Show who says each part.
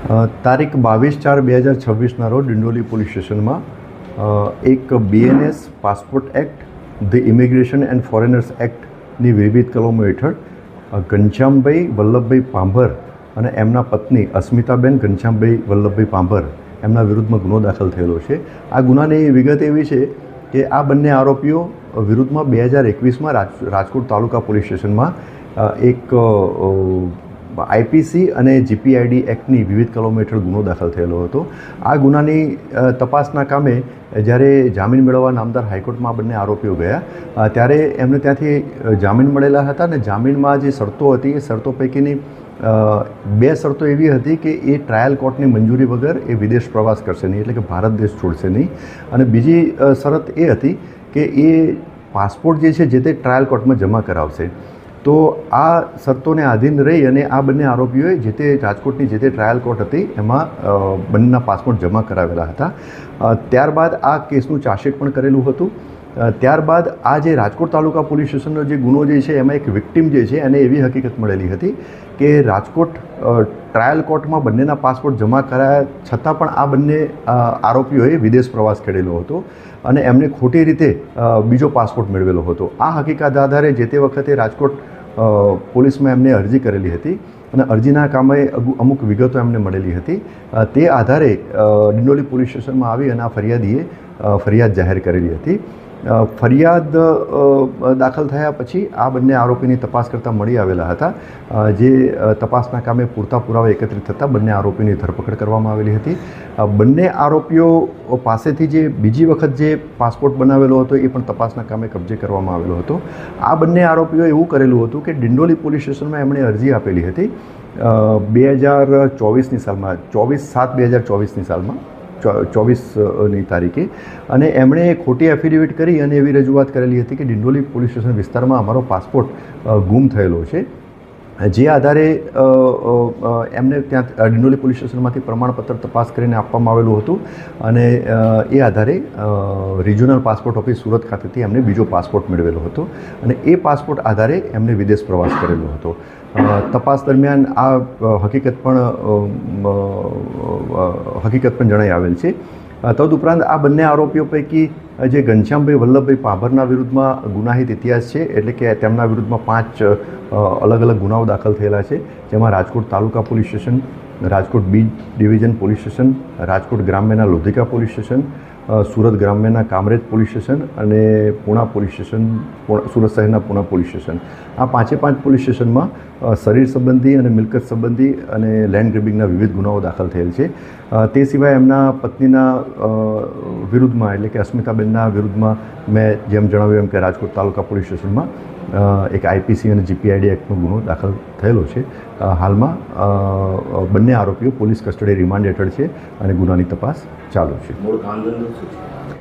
Speaker 1: તારીખ 22/4/2026 રોજ ડિંડોલી પોલીસ સ્ટેશનમાં એક BNS passport act, the immigration and foreigners એક્ટની વિવિધ કલમો હેઠળ ઘનશ્યામભાઈ વલ્લભભાઈ પાંભર અને એમના પત્ની અસ્મિતાબેન ઘનશ્યામભાઈ વલ્લભભાઈ પાંભર એમના વિરુદ્ધમાં ગુનો દાખલ થયેલો છે. આ ગુનાની વિગત એવી છે કે આ બંને આરોપીઓ વિરુદ્ધમાં 2021માં રાજકોટ તાલુકા પોલીસ સ્ટેશનમાં એક IPC અને GPID એક્ટની વિવિધ કલમો હેઠળ ગુનો દાખલ થયેલો હતો. આ ગુનાની તપાસના કામે જ્યારે જામીન મેળવવા નામદાર હાઈકોર્ટમાં બંને આરોપીઓ ગયા ત્યારે એમને ત્યાંથી જામીન મળેલા હતા અને જામીનમાં જે શરતો હતી એ શરતો પૈકીની બે શરતો એવી હતી કે એ ટ્રાયલ કોર્ટની મંજૂરી વગર એ વિદેશ પ્રવાસ કરશે નહીં, એટલે કે ભારત દેશ છોડશે નહીં. અને બીજી શરત એ હતી કે એ પાસપોર્ટ જે છે જે તે ટ્રાયલ કોર્ટમાં જમા કરાવશે. તો આ શરતોને આધીન રહી અને આ બંને આરોપીઓએ જે તે રાજકોટની જે તે ટ્રાયલ કોર્ટ હતી એમાં બંનેના પાસપોર્ટ જમા કરાવેલા હતા. ત્યારબાદ આ કેસનું ચાર્જશીટ પણ કરેલું હતું. ત્યારબાદ આ જે રાજકોટ તાલુકા પોલીસ સ્ટેશનનો જે ગુનો જે છે એમાં એક વિક્ટિમ જે છે એને એવી હકીકત મળેલી હતી કે રાજકોટ ટ્રાયલ કોર્ટમાં બંનેના પાસપોર્ટ જમા કરાયા છતાં પણ આ બંને આરોપીઓએ વિદેશ પ્રવાસ કરેલો હતો અને એમને ખોટી રીતે બીજો પાસપોર્ટ મેળવેલો હતો. આ હકીકત આધારે જે તે વખતે રાજકોટ પોલીસમાં એમને અરજી કરેલી હતી અને અરજીના કામે અમુક વિગતો એમને મળેલી હતી. તે આધારે ડિંડોલી પોલીસ સ્ટેશનમાં આવી અને આ ફરિયાદીએ ફરિયાદ જાહેર કરેલી હતી. ફરિયાદ દાખલ થયા પછી આ બંને આરોપીની તપાસ કરતાં મળી આવેલા હતા. જે તપાસના કામે પૂરતા પુરાવા એકત્રિત થતાં બંને આરોપીની ધરપકડ કરવામાં આવેલી હતી. બંને આરોપીઓ પાસેથી જે બીજી વખત જે પાસપોર્ટ બનાવેલો હતો એ પણ તપાસના કામે કબજે કરવામાં આવેલો હતો. આ બંને આરોપીઓએ એવું કરેલું હતું કે ડિંડોલી પોલીસ સ્ટેશનમાં એમણે અરજી આપેલી હતી 2024ની સાલમાં, 24/7/2024ની સાલમાં, 24ની તારીખે, અને એમણે ખોટી એફિડેવિટ કરી અને એવી રજૂઆત કરેલી હતી કે ડિંડોલી પોલીસ સ્ટેશન વિસ્તારમાં અમારો પાસપોર્ટ ગુમ થયેલો છે. જે આધારે એમને ત્યાં ડિંડોલી પોલીસ સ્ટેશનમાંથી પ્રમાણપત્ર તપાસ કરીને આપવામાં આવેલું હતું અને એ આધારે રિજિયોનલ પાસપોર્ટ ઓફિસ સુરત ખાતેથી એમને બીજો પાસપોર્ટ મેળવેલો હતો અને એ પાસપોર્ટ આધારે એમને વિદેશ પ્રવાસ કરેલો હતો. તપાસ દરમિયાન આ હકીકત પણ જણાઈ આવેલ છે. તદુપરાંત આ બંને આરોપીઓ પૈકી જે ઘનશ્યામભાઈ વલ્લભભાઈ પાંભરના વિરુદ્ધમાં ગુનાહિત ઇતિહાસ છે, એટલે કે તેમના વિરુદ્ધમાં 5 અલગ અલગ ગુનાઓ દાખલ થયેલા છે, જેમાં Rajkot taluka police station, Rajkot B division police station, Rajkot ગ્રામ્યના લોધિકા પોલીસ સ્ટેશન, સુરત ગ્રામ્યના કામરેજ પોલીસ સ્ટેશન અને પૂણા પોલીસ સ્ટેશન, સુરત શહેરના પૂણા પોલીસ સ્ટેશન. આ 5 પોલીસ સ્ટેશનમાં શરીર સંબંધી અને મિલકત સંબંધી અને લેન્ડ ગ્રેબિંગના વિવિધ ગુનાઓ દાખલ થયેલ છે. તે સિવાય એમના પત્નીના વિરુદ્ધમાં, એટલે કે અસ્મિતાબેનના વિરુદ્ધમાં મેં જેમ જણાવ્યું એમ કે રાજકોટ તાલુકા પોલીસ સ્ટેશનમાં એક IPC અને GPID એક્ટનો ગુનો દાખલ થયેલો છે. હાલમાં બંને આરોપીઓ પોલીસ કસ્ટડી રિમાન્ડ હેઠળ છે અને ગુનાની તપાસ ચાલુ છે.